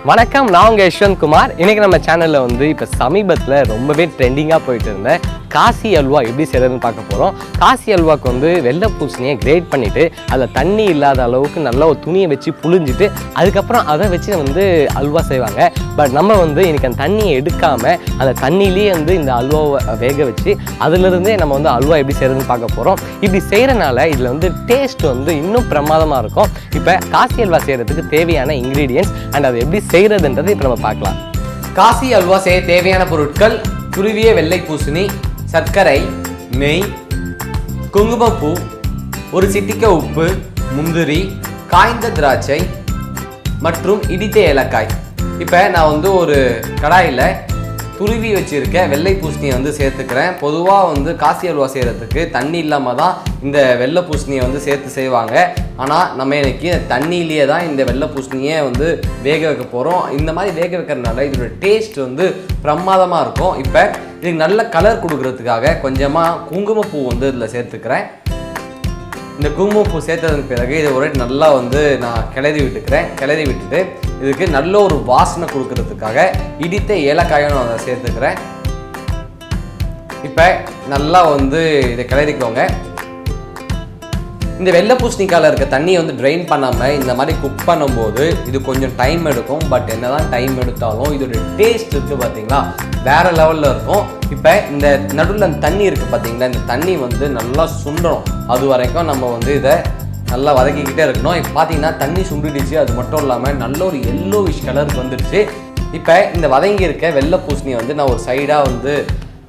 வணக்கம், நான் உங்கள் யஷ்வந்த் குமார். இன்றைக்கி நம்ம சேனலில் வந்து இப்போ சமீபத்தில் ரொம்பவே ட்ரெண்டிங்காக போயிட்டு இருந்தேன் காசி அல்வா எப்படி செய்கிறதுன்னு பார்க்க போகிறோம். காசி அல்வாவுக்கு வந்து வெள்ளை பூசணியை கிரேட் பண்ணிவிட்டு அதில் தண்ணி இல்லாத அளவுக்கு நல்லா ஒரு துணியை வச்சு புழிஞ்சிட்டு அதுக்கப்புறம் அதை வச்சு வந்து அல்வா செய்வாங்க. பட் நம்ம வந்து இன்றைக்கி அந்த தண்ணியை எடுக்காமல் அந்த தண்ணியிலேயே வந்து இந்த அல்வாவை வேக வச்சு அதிலிருந்தே நம்ம வந்து அல்வா எப்படி செய்கிறதுன்னு பார்க்க போகிறோம். இப்படி செய்கிறனால இதில் வந்து டேஸ்ட் வந்து இன்னும் பிரமாதமாக இருக்கும். இப்போ காசி அல்வா செய்கிறதுக்கு தேவையான இன்க்ரீடியன்ட்ஸ் அண்ட் அதை எப்படி செய்கிறதுன்றது இப்போ நம்ம பார்க்கலாம். காசி அல்வா செய்ய தேவையான பொருட்கள்: துருவிய வெள்ளை பூசணி, சர்க்கரை, நெய், குங்குமப்பூ, ஒரு சிட்டிக்க உப்பு, முந்திரி, காய்ந்த திராட்சை மற்றும் இடித்த ஏலக்காய். இப்போ நான் வந்து ஒரு கடாயில் துருவி வச்சுருக்க வெள்ளை பூசணியை வந்து சேர்த்துக்கிறேன். பொதுவாக வந்து காசி அல்வா செய்கிறதுக்கு தண்ணி இல்லாமல் தான் இந்த வெள்ளை பூசணியை வந்து சேர்த்து செய்வாங்க. ஆனால் நம்ம இன்னைக்கு தண்ணியிலேயே தான் இந்த வெள்ளை பூசணியை வந்து வேக வைக்க போகிறோம். இந்த மாதிரி வேக வைக்கிறதுனால இதோட டேஸ்ட் வந்து பிரமாதமாக இருக்கும். இப்போ இதுக்கு நல்ல கலர் கொடுக்கறதுக்காக கொஞ்சமாக குங்குமப்பூ வந்து இதில் சேர்த்துக்கிறேன். இந்த குங்குமப்பூ சேர்த்ததுக்கு பிறகு இதை ஒரு நல்லா வந்து நான் கிளறி விட்டுட்டு இதுக்கு நல்ல ஒரு வாசனை கொடுக்கறதுக்காக இடித்த ஏலக்காயும் நான் அதை சேர்த்துக்கிறேன். இப்போ நல்லா வந்து இதை கிளறிக்கோங்க. இந்த வெள்ளை பூசணிக்காயில் இருக்க தண்ணியை வந்து ட்ரெயின் பண்ணாமல் இந்த மாதிரி குக் பண்ணும்போது இது கொஞ்சம் டைம் எடுக்கும். பட் என்ன தான் டைம் எடுத்தாலும் இதோட டேஸ்ட் இருக்குது பார்த்தீங்களா, வேறு லெவலில் இருக்கும். இப்போ இந்த நடுவில் அந்த தண்ணி இருக்குது பார்த்தீங்களா, இந்த தண்ணி வந்து நல்லா சுண்டணும். அது வரைக்கும் நம்ம வந்து இதை நல்லா வதக்கிக்கிட்டே இருக்கணும். இப்போ பார்த்தீங்கன்னா தண்ணி சுண்டிடுச்சு. அது மட்டும் இல்லாமல் நல்ல ஒரு எல்லோவிஷ் கலருக்கு வந்துடுச்சு. இப்போ இந்த வதங்கி இருக்க வெள்ளை பூசணியை வந்து நான் ஒரு சைடாக வந்து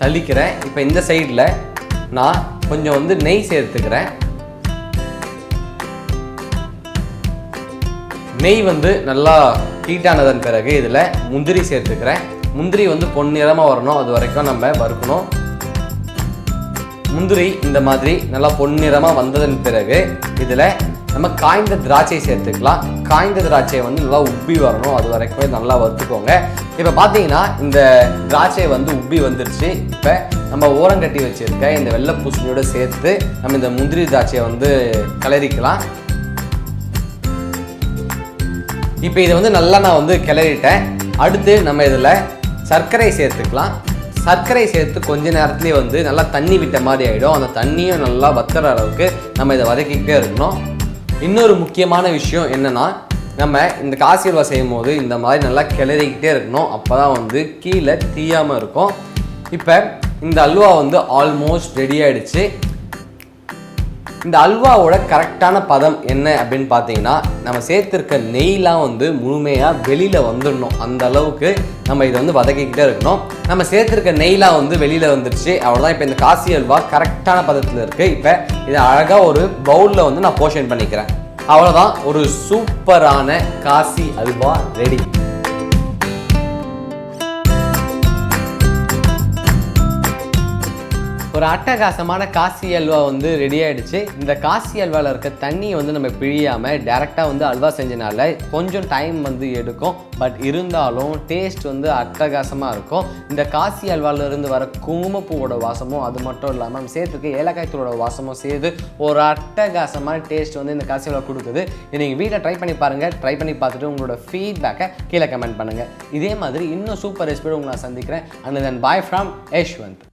தள்ளிக்கிறேன். இப்போ இந்த சைடில் நான் கொஞ்சம் வந்து நெய் சேர்த்துக்கிறேன். நெய் வந்து நல்லா ஹீட்டானதன் பிறகு இதில் முந்திரி சேர்த்துக்கிறேன். முந்திரி வந்து பொன்னிறமாக வரணும், அது வரைக்கும் நம்ம வறுக்கணும். முந்திரி இந்த மாதிரி நல்லா பொன்னிறமாக வந்ததன் பிறகு இதில் நம்ம காய்ந்த திராட்சை சேர்த்துக்கலாம். காய்ந்த திராட்சையை வந்து நல்லா உப்பி வரணும், அது வரைக்கும் நல்லா வறுத்துக்கோங்க. இப்போ பார்த்தீங்கன்னா இந்த திராட்சை வந்து உப்பி வந்துருச்சு. இப்போ நம்ம ஓரங்கட்டி வச்சுருக்க இந்த வெள்ளை பூசணியோடு சேர்த்து நம்ம இந்த முந்திரி திராட்சையை வந்து கிளறிக்கலாம். இப்போ இதை வந்து நல்லா நான் வந்து கிளறிட்டேன். அடுத்து நம்ம இதில் சர்க்கரை சேர்த்துக்கலாம். சர்க்கரை சேர்த்து கொஞ்ச நேரத்துலேயே வந்து நல்லா தண்ணி விட்ட மாதிரி ஆகிடும். அந்த தண்ணியும் நல்லா வத்துற அளவுக்கு நம்ம இதை வதக்கிக்கிட்டே இருக்கணும். இன்னொரு முக்கியமான விஷயம் என்னென்னா, நம்ம இந்த காசி அல்வா செய்யும் போது இந்த மாதிரி நல்லா கிளறிக்கிட்டே இருக்கணும். அப்போ தான் வந்து கீழே தீயாமல் இருக்கும். இப்போ இந்த அல்வா வந்து ஆல்மோஸ்ட் ரெடி ஆகிடுச்சு. இந்த அல்வாவோட கரெக்டான பதம் என்ன அப்படின்னு பார்த்தீங்கன்னா, நம்ம சேர்த்துருக்க நெய்லாம் வந்து முழுமையாக வெளியில் வந்துடணும். அந்த அளவுக்கு நம்ம இதை வந்து வதக்கிக்கிட்டே இருக்கணும். நம்ம சேர்த்துருக்க நெய்லாம் வந்து வெளியில் வந்துடுச்சு. அவ்வளோதான். இப்போ இந்த காசி அல்வா கரெக்டான பதத்தில் இருக்குது. இப்போ இதை அழகாக ஒரு பவுலில் வந்து நான் போர்ஷன் பண்ணிக்கிறேன். அவ்வளோதான், ஒரு சூப்பரான காசி அல்வா ரெடி. ஒரு அட்டகாசமான காசி அல்வா வந்து ரெடி ஆகிடுச்சு. இந்த காசி அல்வாவில் இருக்க தண்ணியை வந்து நம்ம பிழியாமல் டேரெக்டாக வந்து அல்வா செஞ்சனால கொஞ்சம் டைம் வந்து எடுக்கும். பட் இருந்தாலும் டேஸ்ட் வந்து அட்டகாசமாக இருக்கும். இந்த காசி அல்வாவிலிருந்து வர குங்குமப்பூவோட வாசமும் அது மட்டும் இல்லாமல் நம்ம சேர்த்துக்க ஏலக்காய் தூளோட வாசமும் சேர்த்து ஒரு அட்டகாசமான டேஸ்ட் வந்து இந்த காசி அல்வா கொடுக்குது. இதை நீங்கள் வீட்டில் ட்ரை பண்ணி பாருங்கள். ட்ரை பண்ணி பார்த்துட்டு உங்களோட ஃபீட்பேக்கை கீழே கமெண்ட் பண்ணுங்கள். இதே மாதிரி இன்னும் சூப்பர் ரெசிபியோட உங்களை நான் சந்திக்கிறேன். And then bye from Yashwant.